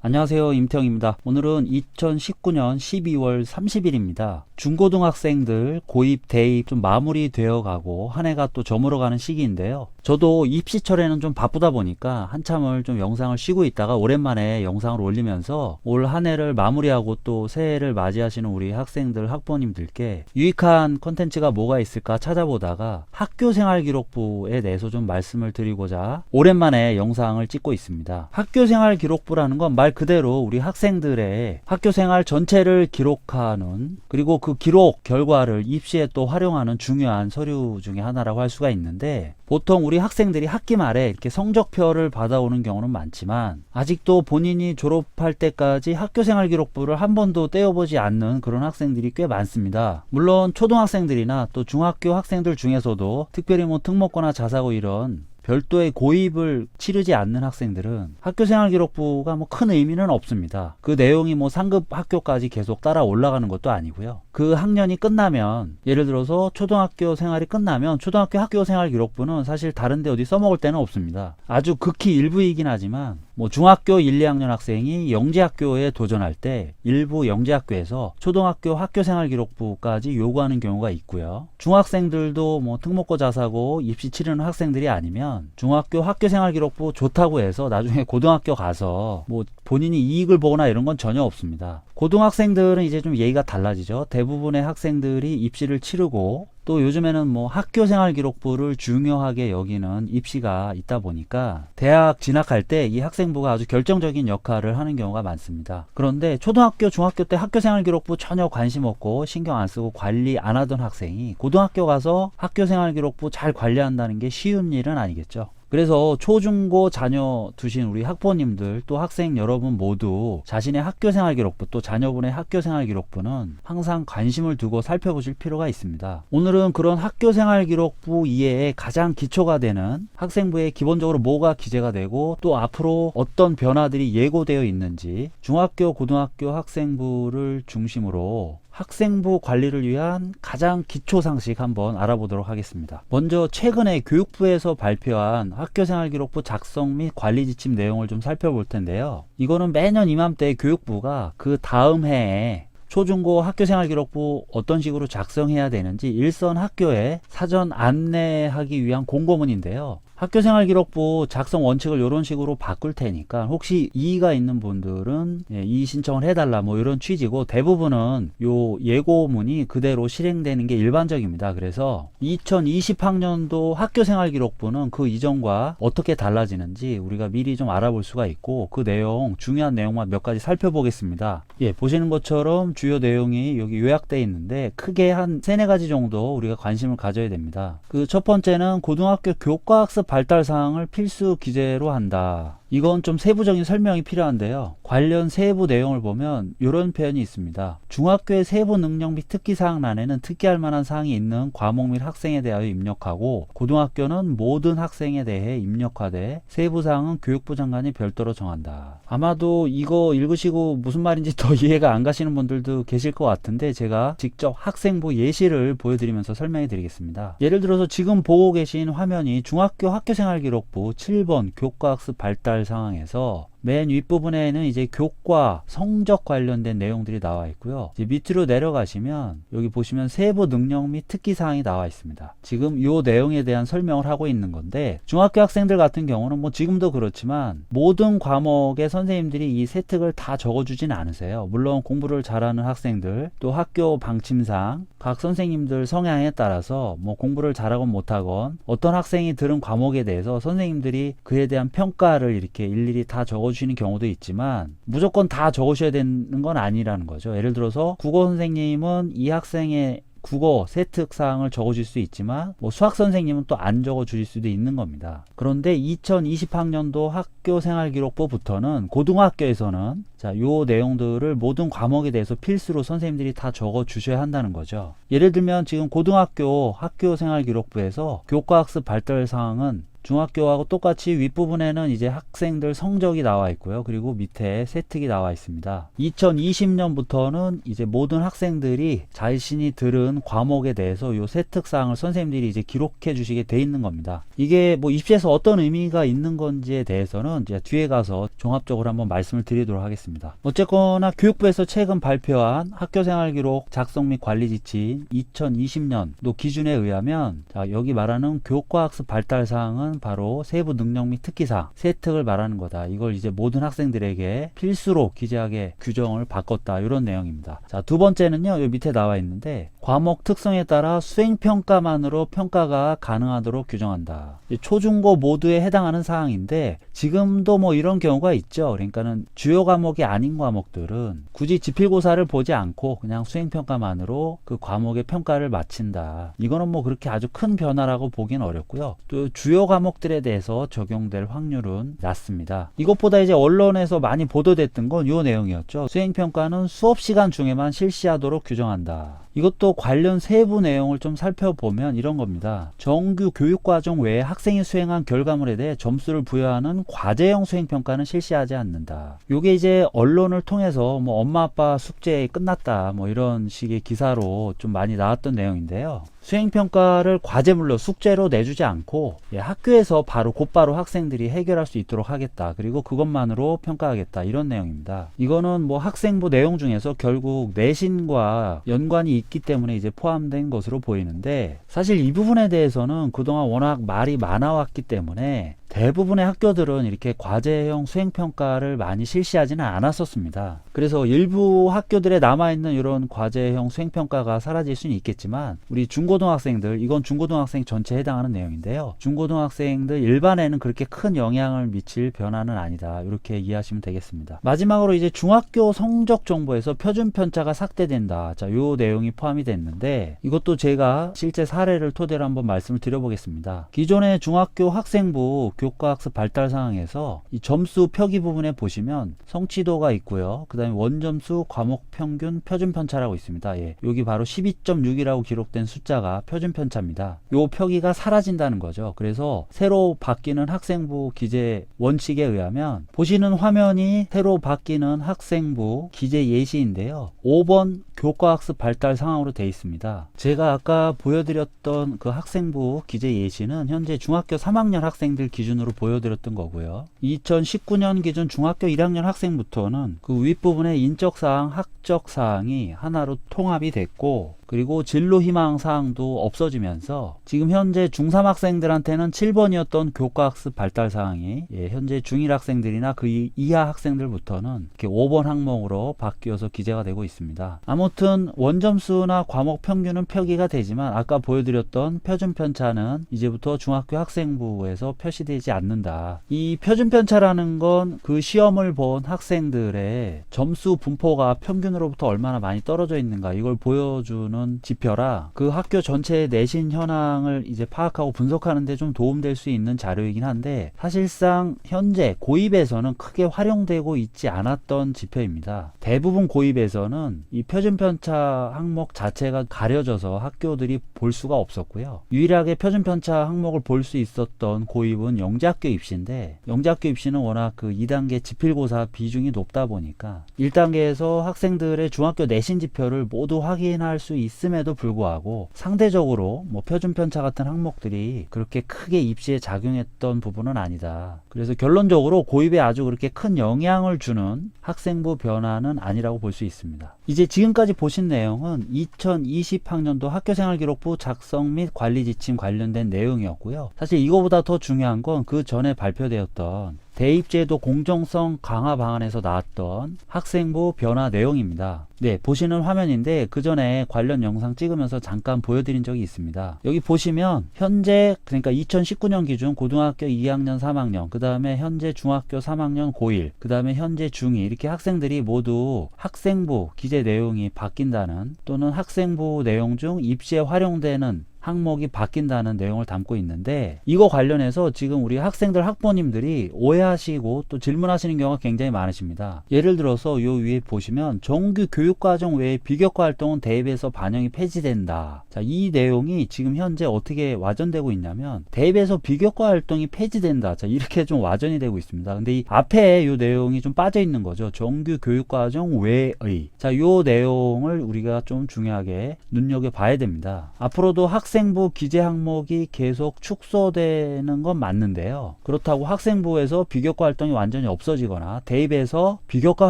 안녕하세요, 임태형입니다. 오늘은 2019년 12월 30일입니다. 중고등학생들 고입, 대입 좀 마무리되어 가고 한 해가 또 저물어가는 시기인데요. 저도 입시철에는 좀 바쁘다 보니까 한참을 좀 영상을 쉬고 있다가 오랜만에 영상을 올리면서 올 한 해를 마무리하고 또 새해를 맞이하시는 우리 학생들, 학부모님들께 유익한 컨텐츠가 뭐가 있을까 찾아보다가 학교생활기록부에 대해서 좀 말씀을 드리고자 오랜만에 영상을 찍고 있습니다. 학교생활기록부라는 건 말 그대로 우리 학생들의 학교생활 전체를 기록하는, 그리고 그 기록 결과를 입시에 또 활용하는 중요한 서류 중에 하나라고 할 수가 있는데, 보통 우리 학생들이 학기 말에 이렇게 성적표를 받아오는 경우는 많지만 아직도 본인이 졸업할 때까지 학교생활기록부를 한 번도 떼어보지 않는 그런 학생들이 꽤 많습니다. 물론 초등학생들이나 또 중학교 학생들 중에서도 특별히 뭐 특목고나 자사고 이런 별도의 고입을 치르지 않는 학생들은 학교생활기록부가 뭐 큰 의미는 없습니다. 그 내용이 뭐 상급 학교까지 계속 따라 올라가는 것도 아니고요. 그 학년이 끝나면, 예를 들어서 초등학교 생활이 끝나면 초등학교 학교생활기록부는 사실 다른 데 어디 써먹을 데는 없습니다. 아주 극히 일부이긴 하지만 뭐 중학교 1, 2학년 학생이 영재학교에 도전할 때 일부 영재학교에서 초등학교 학교생활기록부까지 요구하는 경우가 있고요. 중학생들도 뭐 특목고 자사고 입시 치르는 학생들이 아니면 중학교 학교생활기록부 좋다고 해서 나중에 고등학교 가서 뭐 본인이 이익을 보거나 이런 건 전혀 없습니다. 고등학생들은 이제 좀 예의가 달라지죠. 대부분의 학생들이 입시를 치르고 또 요즘에는 뭐 학교생활기록부를 중요하게 여기는 입시가 있다 보니까 대학 진학할 때 이 학생부가 아주 결정적인 역할을 하는 경우가 많습니다. 그런데 초등학교, 중학교 때 학교생활기록부 전혀 관심 없고 신경 안 쓰고 관리 안 하던 학생이 고등학교 가서 학교생활기록부 잘 관리한다는 게 쉬운 일은 아니겠죠. 그래서 초중고 자녀 두신 우리 학부모님들 또 학생 여러분 모두 자신의 학교생활기록부 또 자녀분의 학교생활기록부는 항상 관심을 두고 살펴보실 필요가 있습니다. 오늘은 그런 학교생활기록부 이해에 가장 기초가 되는 학생부에 기본적으로 뭐가 기재가 되고 또 앞으로 어떤 변화들이 예고되어 있는지 중학교, 고등학교 학생부를 중심으로 학생부 관리를 위한 가장 기초 상식 한번 알아보도록 하겠습니다. 먼저 최근에 교육부에서 발표한 학교생활기록부 작성 및 관리 지침 내용을 좀 살펴볼 텐데요. 이거는 매년 이맘때 교육부가 그 다음 해에 초중고 학교생활기록부 어떤 식으로 작성해야 되는지 일선 학교에 사전 안내하기 위한 공고문인데요. 학교생활기록부 작성 원칙을 이런 식으로 바꿀 테니까 혹시 이의가 있는 분들은 이의 신청을 해달라 뭐 이런 취지고, 대부분은 요 예고문이 그대로 실행되는 게 일반적입니다. 그래서 2020학년도 학교생활기록부는 그 이전과 어떻게 달라지는지 우리가 미리 좀 알아볼 수가 있고, 그 내용, 중요한 내용만 몇 가지 살펴보겠습니다. 보시는 것처럼 주요 내용이 여기 요약되어 있는데 크게 한 3-4가지 정도 우리가 관심을 가져야 됩니다. 그 첫 번째는 고등학교 교과학습 발달사항을 필수 기재로 한다. 이건 좀 세부적인 설명이 필요한데요. 관련 세부 내용을 보면 이런 표현이 있습니다. 중학교의 세부 능력 및 특기사항란에는 특기할 만한 사항이 있는 과목 및 학생에 대하여 입력하고, 고등학교는 모든 학생에 대해 입력하되 세부사항은 교육부 장관이 별도로 정한다. 아마도 이거 읽으시고 무슨 말인지 더 이해가 안 가시는 분들도 계실 것 같은데 제가 직접 학생부 예시를 보여드리면서 설명해 드리겠습니다. 예를 들어서 지금 보고 계신 화면이 중학교 학교생활기록부 7번 교과학습 발달 상황에서 맨 윗부분에는 이제 교과, 성적 관련된 내용들이 나와 있고요. 이제 밑으로 내려가시면 여기 보시면 세부 능력 및 특기사항이 나와 있습니다. 지금 이 내용에 대한 설명을 하고 있는 건데, 중학교 학생들 같은 경우는 뭐 지금도 그렇지만 모든 과목의 선생님들이 이 세특을 다 적어주진 않으세요. 물론 공부를 잘하는 학생들, 또 학교 방침상 각 선생님들 성향에 따라서 뭐 공부를 잘하건 못하건 어떤 학생이 들은 과목에 대해서 선생님들이 그에 대한 평가를 이렇게 일일이 다 적어주시는 경우도 있지만 무조건 다 적으셔야 되는 건 아니라는 거죠. 예를 들어서 국어 선생님은 이 학생의 국어 세특사항을 적어줄 수 있지만 뭐 수학 선생님은 또 안 적어주실 수도 있는 겁니다. 그런데 2020학년도 학교생활기록부부터는 고등학교에서는 요 내용들을 모든 과목에 대해서 필수로 선생님들이 다 적어 주셔야 한다는 거죠. 예를 들면 지금 고등학교 학교생활기록부에서 교과학습 발달 사항은 중학교하고 똑같이 윗부분에는 이제 학생들 성적이 나와 있고요. 그리고 밑에 세특이 나와 있습니다. 2020년부터는 이제 모든 학생들이 자신이 들은 과목에 대해서 요 세특사항을 선생님들이 이제 기록해 주시게 돼 있는 겁니다. 이게 뭐 입시에서 어떤 의미가 있는 건지에 대해서는 이제 뒤에 가서 종합적으로 한번 말씀을 드리도록 하겠습니다. 어쨌거나 교육부에서 최근 발표한 학교생활기록 작성 및 관리 지침 2020년도 기준에 의하면, 자, 여기 말하는 교과학습 발달 사항은 바로 세부 능력 및 특기사항, 세특을 말하는 거다. 이걸 이제 모든 학생들에게 필수로 기재하게 규정을 바꿨다. 이런 내용입니다. 자, 두 번째는요, 여기 밑에 나와 있는데, 과목 특성에 따라 수행평가만으로 평가가 가능하도록 규정한다. 초중고 모두에 해당하는 사항인데, 지금도 뭐 이런 경우가 있죠. 그러니까는 주요 과목이 아닌 과목들은 굳이 지필고사를 보지 않고 그냥 수행평가만으로 그 과목의 평가를 마친다. 이거는 뭐 그렇게 아주 큰 변화라고 보기는 어렵고요. 또 주요 과목들에 대해서 적용될 확률은 낮습니다. 이것보다 이제 언론에서 많이 보도됐던 건 이 내용이었죠. 수행평가는 수업 시간 중에만 실시하도록 규정한다. 이것도 관련 세부 내용을 좀 살펴보면 이런 겁니다. 정규 교육과정 외에 학생이 수행한 결과물에 대해 점수를 부여하는 과제형 수행평가는 실시하지 않는다. 요게 이제 언론을 통해서 뭐 엄마 아빠 숙제 끝났다 뭐 이런 식의 기사로 좀 많이 나왔던 내용인데요. 수행평가를 과제물로 숙제로 내주지 않고 학교에서 곧바로 학생들이 해결할 수 있도록 하겠다. 그리고 그것만으로 평가하겠다. 이런 내용입니다. 이거는 뭐 학생부 내용 중에서 결국 내신과 연관이 있기 때문에 이제 포함된 것으로 보이는데, 사실 이 부분에 대해서는 그동안 워낙 말이 많아왔기 때문에 대부분의 학교들은 이렇게 과제형 수행평가를 많이 실시하지는 않았었습니다. 그래서 일부 학교들에 남아있는 이런 과제형 수행평가가 사라질 수는 있겠지만, 우리 중고등학생들, 이건 중고등학생 전체에 해당하는 내용인데요. 중고등학생들 일반에는 그렇게 큰 영향을 미칠 변화는 아니다. 이렇게 이해하시면 되겠습니다. 마지막으로 이제 중학교 성적 정보에서 표준편차가 삭제된다. 자, 요 내용이 포함이 됐는데, 이것도 제가 실제 사례를 토대로 한번 말씀을 드려보겠습니다. 기존의 중학교 학생부 교과학습 발달 상황에서 이 점수 표기 부분에 보시면 성취도가 있고요. 그 다음에 원점수, 과목 평균, 표준 편차라고 있습니다. 여기 바로 12.6이라고 기록된 숫자가 표준 편차입니다. 요 표기가 사라진다는 거죠. 그래서 새로 바뀌는 학생부 기재 원칙에 의하면 보시는 화면이 새로 바뀌는 학생부 기재 예시인데요. 5번 교과학습 발달 상황으로 되어 있습니다. 제가 아까 보여드렸던 그 학생부 기재 예시는 현재 중학교 3학년 학생들 기준으로 보여드렸던 거고요. 2019년 기준 중학교 1학년 학생부터는 그 윗부분에 인적사항, 학적사항이 하나로 통합이 됐고, 그리고 진로 희망 사항도 없어지면서 지금 현재 중3 학생들한테는 7번이었던 교과학습 발달 사항이 현재 중1 학생들이나 그 이하 학생들부터는 이렇게 5번 항목으로 바뀌어서 기재가 되고 있습니다. 아무튼 원점수나 과목 평균은 표기가 되지만 아까 보여드렸던 표준 편차는 이제부터 중학교 학생부에서 표시되지 않는다. 이 표준 편차라는 건 그 시험을 본 학생들의 점수 분포가 평균으로부터 얼마나 많이 떨어져 있는가, 이걸 보여주는 지표라 그 학교 전체의 내신 현황을 이제 파악하고 분석하는 데 좀 도움될 수 있는 자료이긴 한데, 사실상 현재 고입에서는 크게 활용되고 있지 않았던 지표입니다. 대부분 고입에서는 이 표준편차 항목 자체가 가려져서 학교들이 볼 수가 없었고요. 유일하게 표준편차 항목을 볼 수 있었던 고입은 영재학교 입시인데, 영재학교 입시는 워낙 그 2단계 지필고사 비중이 높다 보니까 1단계에서 학생들의 중학교 내신 지표를 모두 확인할 수 있음에도 불구하고 상대적으로 뭐 표준편차 같은 항목들이 그렇게 크게 입시에 작용했던 부분은 아니다. 그래서 결론적으로 고입에 아주 그렇게 큰 영향을 주는 학생부 변화는 아니라고 볼 수 있습니다. 이제 지금까지 보신 내용은 2020학년도 학교생활기록부 작성 및 관리 지침 관련된 내용이었고요. 사실 이거보다 더 중요한 건 그 전에 발표되었던 대입제도 공정성 강화 방안에서 나왔던 학생부 변화 내용입니다. 네, 보시는 화면인데 그 전에 관련 영상 찍으면서 잠깐 보여드린 적이 있습니다. 여기 보시면 현재, 그러니까 2019년 기준 고등학교 2학년 3학년, 그 다음에 현재 중학교 3학년 고1, 그 다음에 현재 중2, 이렇게 학생들이 모두 학생부 기재 내용이 바뀐다는, 또는 학생부 내용 중 입시에 활용되는 항목이 바뀐다는 내용을 담고 있는데, 이거 관련해서 지금 우리 학생들 학부모님들이 오해하시고 또 질문하시는 경우가 굉장히 많으십니다. 예를 들어서 요 위에 보시면 정규 교육과정 외에 비교과 활동은 대입에서 반영이 폐지된다. 자, 이 내용이 지금 현재 어떻게 와전되고 있냐면 대입에서 비교과 활동이 폐지된다. 자, 이렇게 좀 와전이 되고 있습니다. 근데 이 앞에 요 내용이 좀 빠져 있는 거죠. 정규 교육과정 외의. 자, 요 내용을 우리가 좀 중요하게 눈여겨봐야 됩니다. 앞으로도 학생부 기재 항목이 계속 축소되는 건 맞는데요. 그렇다고 학생부에서 비교과 활동이 완전히 없어지거나 대입에서 비교과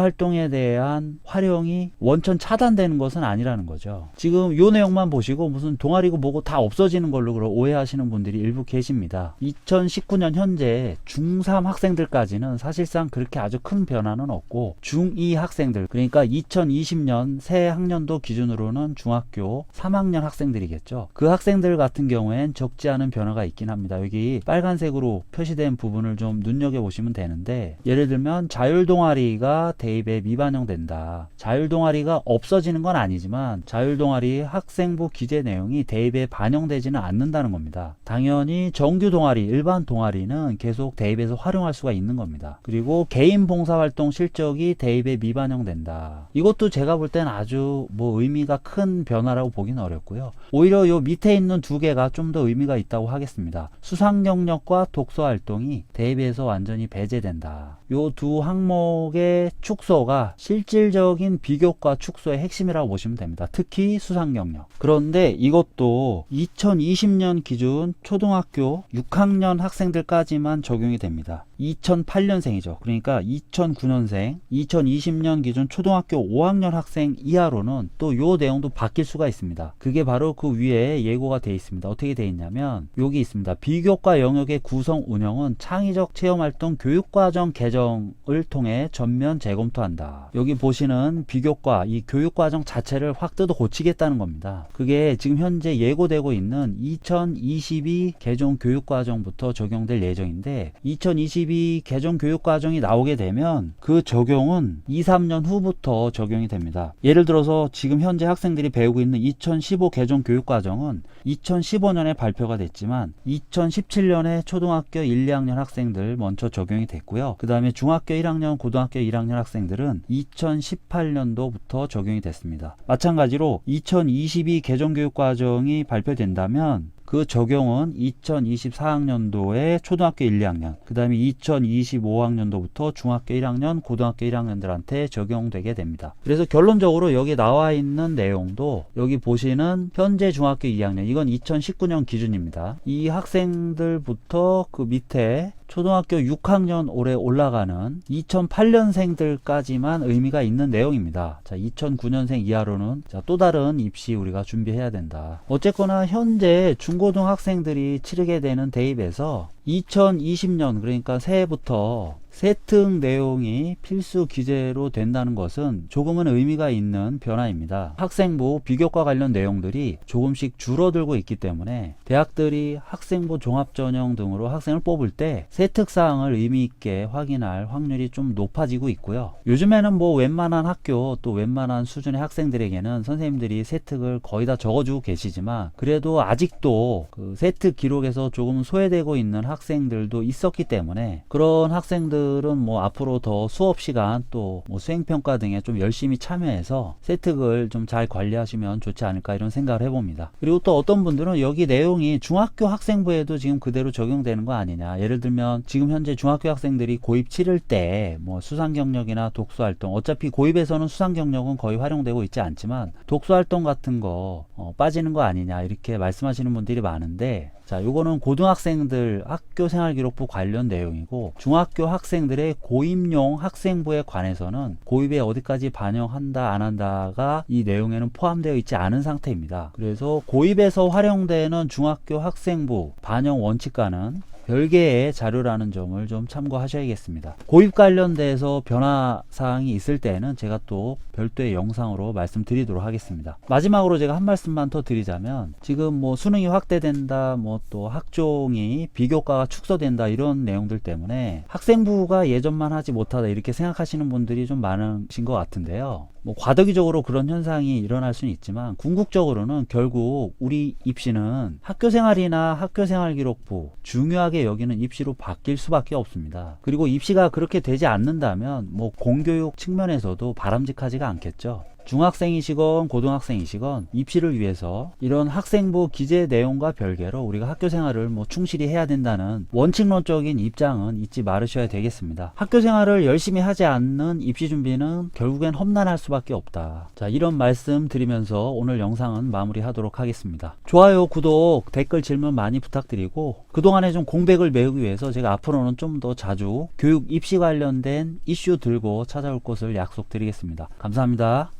활동에 대한 활용이 원천 차단되는 것은 아니라는 거죠. 지금 요 내용만 보시고 무슨 동아리고 뭐고 다 없어지는 걸로 오해하시는 분들이 일부 계십니다. 2019년 현재 중3 학생들까지는 사실상 그렇게 아주 큰 변화는 없고, 중2 학생들, 그러니까 2020년 새 학년도 기준으로는 중학교 3학년 학생들이겠죠. 그 학생들 같은 경우엔 적지 않은 변화가 있긴 합니다. 여기 빨간색으로 표시된 부분을 좀 눈여겨보시면 되는데, 예를 들면 자율동아리가 대입에 미반영된다. 자율동아리가 없어지는 건 아니지만 자율동아리 학생부 기재 내용이 대입에 반영되지는 않는다는 겁니다. 당연히 정규 동아리, 일반 동아리는 계속 대입에서 활용할 수가 있는 겁니다. 그리고 개인 봉사활동 실적이 대입에 미반영된다. 이것도 제가 볼 땐 아주 뭐 의미가 큰 변화라고 보기는 어렵고요. 오히려 요 밑에 있는 두 개가 좀 더 의미가 있다고 하겠습니다. 수상 경력과 독서 활동이 대입에서 완전히 배제된다. 요 두 항목의 축소가 실질적인 비교과 축소의 핵심이라고 보시면 됩니다. 특히 수상 경력. 그런데 이것도 2020년 기준 초등학교 6학년 학생들까지만 적용이 됩니다. 2008년생이죠. 그러니까 2009년생, 2020년 기준 초등학교 5학년 학생 이하로는 또 요 내용도 바뀔 수가 있습니다. 그게 바로 그 위에 예고가 되어 있습니다. 어떻게 되어 있냐면 여기 있습니다. 비교과 영역의 구성 운영은 창의적 체험활동 교육과정 개정을 통해 전면 재검토한다. 여기 보시는 비교과, 이 교육과정 자체를 확 뜯어 고치겠다는 겁니다. 그게 지금 현재 예고되고 있는 2022 개정 교육과정부터 적용될 예정인데, 2022 개정 교육과정이 나오게 되면 그 적용은 2, 3년 후부터 적용이 됩니다. 예를 들어서 지금 현재 학생들이 배우고 있는 2015 개정 교육과정은 2015년에 발표가 됐지만 2017년에 초등학교 1, 2학년 학생들 먼저 적용이 됐고요. 그 다음에 중학교 1학년, 고등학교 1학년 학생들은 2018년도부터 적용이 됐습니다. 마찬가지로 2022 개정 교육과정이 발표된다면 그 적용은 2024학년도에 초등학교 1, 2학년, 그 다음에 2025학년도부터 중학교 1학년, 고등학교 1학년들한테 적용되게 됩니다. 그래서 결론적으로 여기 나와 있는 내용도 여기 보시는 현재 중학교 2학년, 이건 2019년 기준입니다. 이 학생들부터 그 밑에 초등학교 6학년 올해 올라가는 2008년생들까지만 의미가 있는 내용입니다. 자, 2009년생 이하로는 또 다른 입시 우리가 준비해야 된다. 어쨌거나 현재 중고등학생들이 치르게 되는 대입에서 2020년, 그러니까 새해부터 세특 내용이 필수 기재로 된다는 것은 조금은 의미가 있는 변화입니다. 학생부 비교과 관련 내용들이 조금씩 줄어들고 있기 때문에 대학들이 학생부 종합전형 등으로 학생을 뽑을 때 세특사항을 의미 있게 확인할 확률이 좀 높아지고 있고요. 요즘에는 뭐 웬만한 학교 또 웬만한 수준의 학생들에게는 선생님들이 세특을 거의 다 적어주고 계시지만, 그래도 아직도 그 세특 기록에서 조금 소외되고 있는 학생들도 있었기 때문에 그런 학생들은 뭐 앞으로 더 수업 시간 또 뭐 수행평가 등에 좀 열심히 참여해서 세특을 좀 잘 관리하시면 좋지 않을까, 이런 생각을 해봅니다. 그리고 또 어떤 분들은 여기 내용이 중학교 학생부에도 지금 그대로 적용되는 거 아니냐. 예를 들면 지금 현재 중학교 학생들이 고입 치를 때 뭐 수상경력이나 독서활동, 어차피 고입에서는 수상경력은 거의 활용되고 있지 않지만 독서활동 같은 거 빠지는 거 아니냐, 이렇게 말씀하시는 분들이 많은데, 자, 요거는 고등학생들 학교생활기록부 관련 내용이고, 중학교 학생들의 고입용 학생부에 관해서는 고입에 어디까지 반영한다 안 한다가 이 내용에는 포함되어 있지 않은 상태입니다. 그래서 고입에서 활용되는 중학교 학생부 반영 원칙과는 별개의 자료라는 점을 좀 참고하셔야겠습니다. 고입 관련돼서 변화사항이 있을 때는 제가 또 별도의 영상으로 말씀드리도록 하겠습니다. 마지막으로 제가 한 말씀만 더 드리자면, 지금 뭐 수능이 확대된다, 뭐 또 학종이 비교과가 축소된다, 이런 내용들 때문에 학생부가 예전만 하지 못하다 이렇게 생각하시는 분들이 좀 많으신 것 같은데요. 뭐 과도기적으로 그런 현상이 일어날 수는 있지만 궁극적으로는 결국 우리 입시는 학교생활이나 학교생활기록부 중요하게 여기는 입시로 바뀔 수밖에 없습니다. 그리고 입시가 그렇게 되지 않는다면 뭐 공교육 측면에서도 바람직하지가 않겠죠. 중학생이시건 고등학생이시건 입시를 위해서 이런 학생부 기재 내용과 별개로 우리가 학교 생활을 뭐 충실히 해야 된다는 원칙론적인 입장은 잊지 말으셔야 되겠습니다. 학교 생활을 열심히 하지 않는 입시 준비는 결국엔 험난할 수밖에 없다. 자, 이런 말씀 드리면서 오늘 영상은 마무리하도록 하겠습니다. 좋아요, 구독, 댓글, 질문 많이 부탁드리고 그동안에 좀 공백을 메우기 위해서 제가 앞으로는 좀 더 자주 교육 입시 관련된 이슈 들고 찾아올 것을 약속드리겠습니다. 감사합니다.